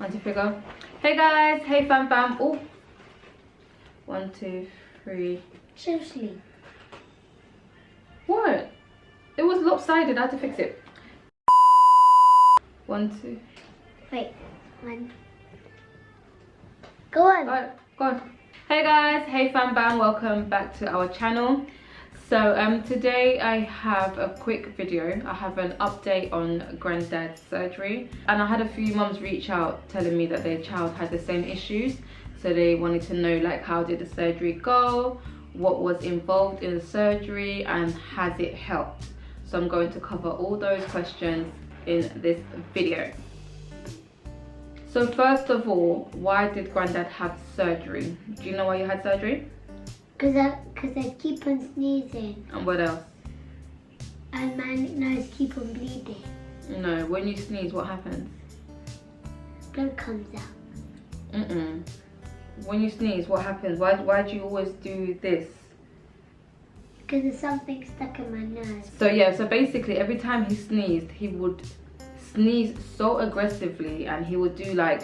1, 2, 3, go. Hey guys, hey fam. Oh, 1, 2, 3. Seriously. What? It was lopsided. I had to fix it. 1, 2. Wait, 1. Go on. Alright, go on. Hey guys, hey fam bam, welcome back to our channel. So today I have a quick video. I have an update on granddad's surgery, and I had a few mums reach out telling me that their child had the same issues. So they wanted to know, like, how did the surgery go, what was involved in the surgery, and has it helped? So I'm going to cover all those questions in this video. So first of all, why did granddad have surgery? Do you know why you had surgery? Cause I keep on sneezing. And what else? And my nose keep on bleeding. No, when you sneeze, what happens? Blood comes out. When you sneeze, what happens? Why do you always do this? Because there's something stuck in my nose. So yeah, so basically every time he sneezed, he would sneeze so aggressively, and he would do like,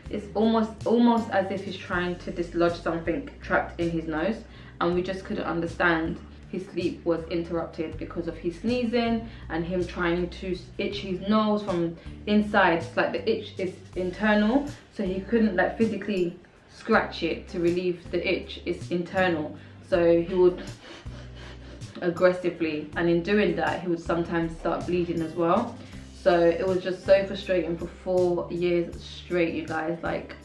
it's almost as if he's trying to dislodge something trapped in his nose, and we just couldn't understand. His sleep was interrupted because of his sneezing and him trying to itch his nose from inside. It's like the itch is internal, so he couldn't like physically scratch it to relieve the itch. It's internal, so he would aggressively, and in doing that he would sometimes start bleeding as well. So it was just so frustrating for 4 years straight, you guys. Like,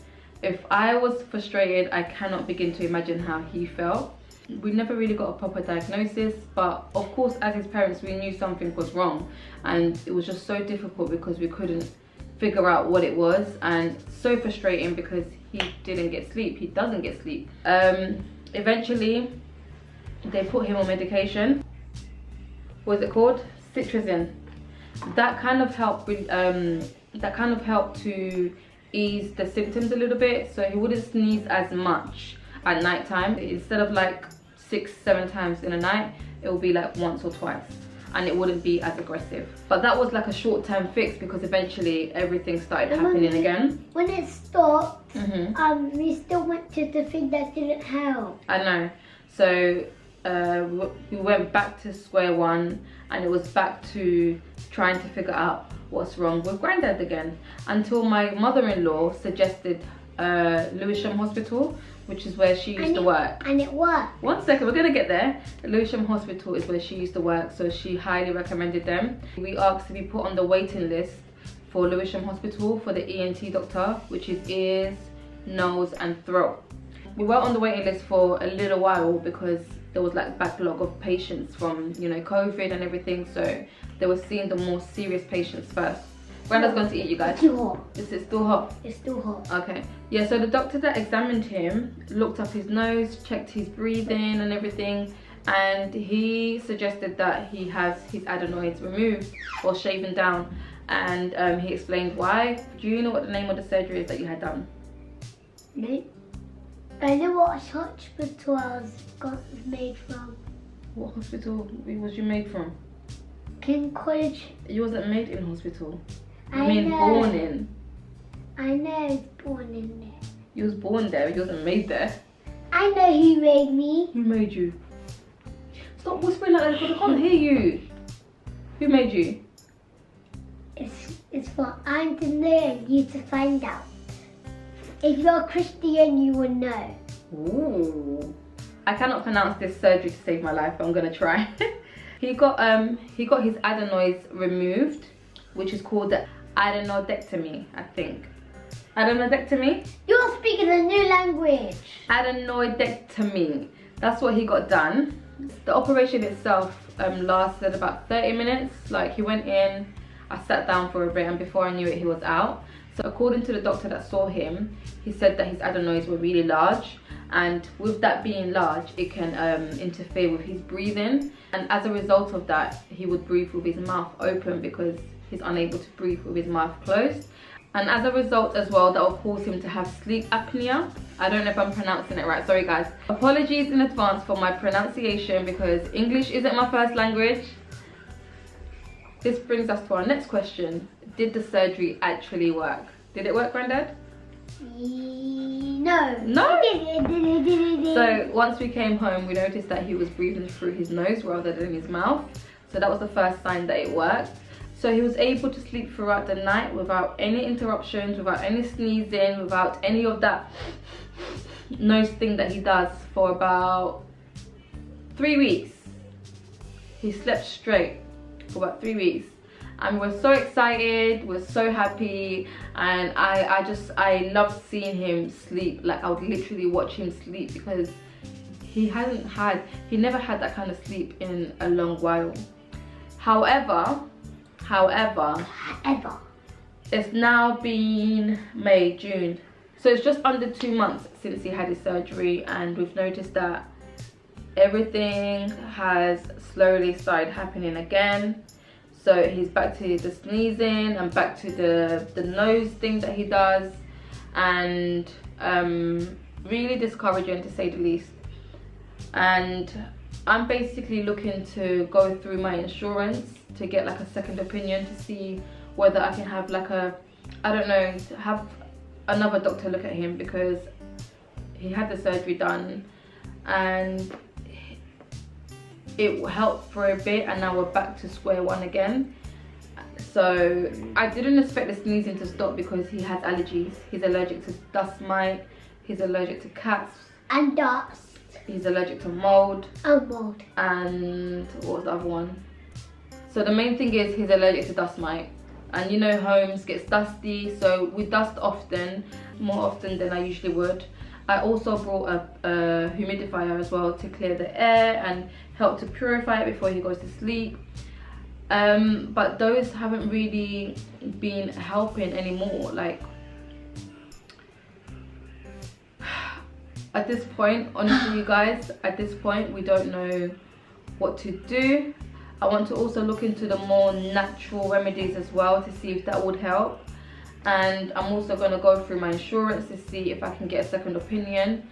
if I was frustrated, I cannot begin to imagine how he felt. We never really got a proper diagnosis, but of course as his parents we knew something was wrong, and it was just so difficult because we couldn't figure out what it was, and so frustrating because he didn't get sleep. He doesn't get sleep. Eventually they put him on medication. What is it called? Citrazine. That kind of helped to ease the symptoms a little bit, so he wouldn't sneeze as much at night time. Instead of like 6-7 times in a night, it will be like once or twice, and it wouldn't be as aggressive. But that was like a short-term fix because eventually everything started happening again. When it stopped, we still went to the thing that didn't help. I know. So we went back to square one, and it was back to trying to figure out what's wrong with granddad again, until my mother-in-law suggested Lewisham Hospital, which is where she used to work. And it worked. 1 second, we're gonna get there. Lewisham Hospital is where she used to work, so she highly recommended them. We asked to be put on the waiting list for Lewisham Hospital for the ENT doctor, which is ears, nose and throat. We were on the waiting list for a little while because there was like backlog of patients from, you know, COVID and everything, so they were seeing the more serious patients first. Granddad's going to eat, you guys. It's too hot. Is it still hot? It's still hot. Okay. Yeah, so the doctor that examined him looked up his nose, checked his breathing and everything, and he suggested that he has his adenoids removed or shaven down, and he explained why. Do you know what the name of the surgery is that you had done? No. I know what hospital I was made from. What hospital was you made from? King College. You wasn't made in hospital. You I mean know. born in? I know I was born in there. You was born there, you wasn't made there. I know who made me. Who made you? Stop whispering like that because I can't hear you. Who made you? It's for Andenoid and you to find out. If you're a Christian, you will know. Ooh. I cannot pronounce this surgery to save my life, but I'm gonna try. He got his adenoids removed, which is called the adenoidectomy, I think. Adenoidectomy? You're speaking a new language. Adenoidectomy. That's what he got done. The operation itself lasted about 30 minutes. Like, he went in, I sat down for a bit, and before I knew it, he was out. So according to the doctor that saw him, he said that his adenoids were really large, and with that being large, it can interfere with his breathing, and as a result of that, he would breathe with his mouth open because he's unable to breathe with his mouth closed. And as a result as well, that will cause him to have sleep apnea. I don't know if I'm pronouncing it right, sorry guys. Apologies in advance for my pronunciation because English isn't my first language. This brings us to our next question. did the surgery actually work? Did it work, Granddad? No. No? It did. So once we came home, we noticed that he was breathing through his nose rather than his mouth. So that was the first sign that it worked. So he was able to sleep throughout the night without any interruptions, without any sneezing, without any of that nose thing that he does for about 3 weeks. He slept straight for about 3 weeks. And we're so excited, we're so happy, and I love seeing him sleep. Like, I would literally watch him sleep because he never had that kind of sleep in a long while. However, it's now been May, June. So it's just under 2 months since he had his surgery, and we've noticed that everything has slowly started happening again. So he's back to the sneezing and back to the nose thing that he does, and really discouraging to say the least. And I'm basically looking to go through my insurance to get like a second opinion to see whether I can have like have another doctor look at him, because he had the surgery done and it helped for a bit, and now we're back to square one again. So I didn't expect the sneezing to stop because he has allergies. He's allergic to dust mite, he's allergic to cats and dust, he's allergic to mold. Mold. And what was the other one? So the main thing is he's allergic to dust mite, and you know, homes gets dusty, so we dust often, more often than I usually would. I also brought a humidifier as well to clear the air and help to purify it before he goes to sleep. But those haven't really been helping anymore. Like, at this point, honestly you guys, at this point we don't know what to do. I want to also look into the more natural remedies as well to see if that would help. And I'm also going to go through my insurance to see if I can get a second opinion.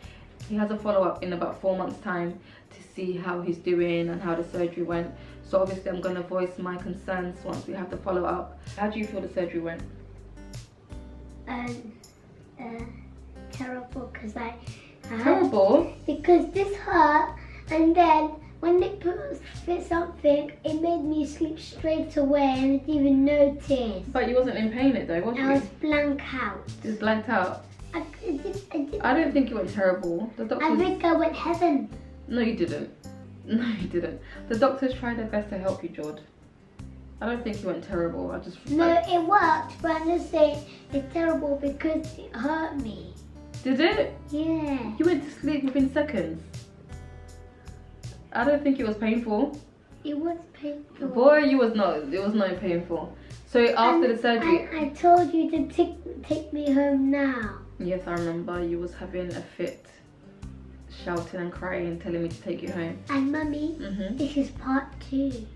He has a follow-up in about 4 months time to see how he's doing and how the surgery went. So obviously I'm going to voice my concerns once we have the follow-up. How do you feel the surgery went? Terrible, because Terrible? Because this hurt, and then when they fit something, it made me sleep straight away and I didn't even notice. But you wasn't in pain though, was you? I was blank out. You was blanked out? I don't think it went terrible. The doctors... I think I went heaven. No, you didn't. No, you didn't. The doctors tried their best to help you, Jord. I don't think it went terrible. It worked, but I'm just saying it's terrible because it hurt me. Did it? Yeah. You went to sleep within seconds. I don't think it was painful. It was painful. Boy, it was not painful. So after the surgery... I told you to take me home now. Yes, I remember. You was having a fit, shouting and crying, telling me to take you home. And Mummy, this is part 2.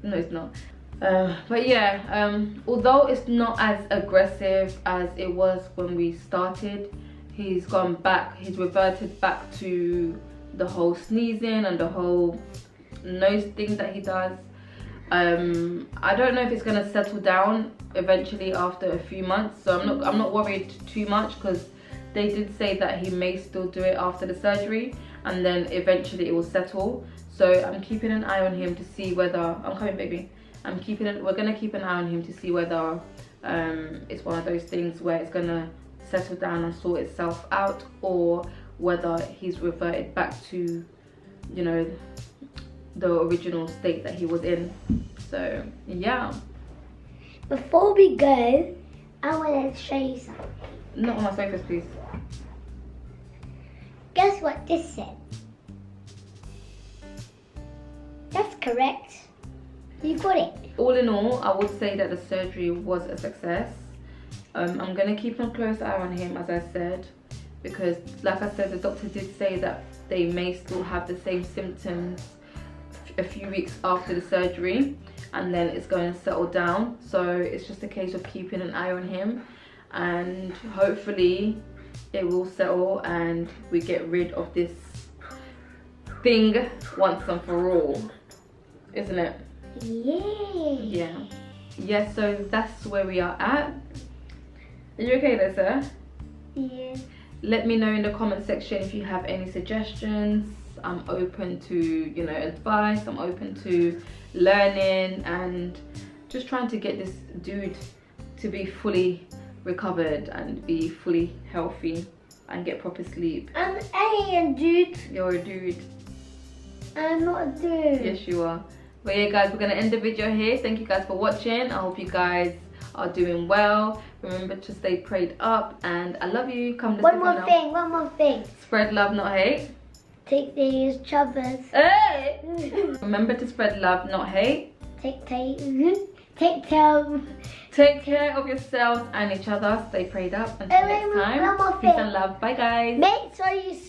No, it's not. But yeah, although it's not as aggressive as it was when we started, he's gone back, he's reverted back to the whole sneezing and the whole nose thing that he does. I don't know if it's gonna settle down eventually after a few months, so I'm not worried too much, because they did say that he may still do it after the surgery and then eventually it will settle. So I'm keeping an eye on him to see whether... I'm coming, baby. We're gonna keep an eye on him to see whether it's one of those things where it's gonna settle down and sort itself out, or whether he's reverted back to, you know, the original state that he was in. So yeah. Before we go, I want to show you something. Not on my sofas, please. Guess what this said? That's correct. You got it. All in all, I would say that the surgery was a success. I'm going to keep a close eye on him, as I said, because like I said, the doctor did say that they may still have the same symptoms a few weeks after the surgery, and then it's going to settle down. So it's just a case of keeping an eye on him, and hopefully it will settle and we get rid of this thing once and for all, isn't it? Yeah. Yeah. yeah, so that's where we are at. Are you okay there, sir? Yeah. Let me know in the comment section if you have any suggestions. I'm open to, you know, advice. I'm open to learning and just trying to get this dude to be fully recovered and be fully healthy and get proper sleep. I'm a dude. You're a dude. I'm not a dude. Yes, you are. But yeah, guys, we're gonna end the video here. Thank you guys for watching. I hope you guys are doing well. Remember to stay prayed up, and I love you. Come to One more thing. Spread love, not hate. Take these choppers. Hey! Remember to spread love, not hate. Take care of yourselves and each other. Stay prayed up. Until Oh, next wait, time. one more Peace thing. and love. Bye, guys. Make sure you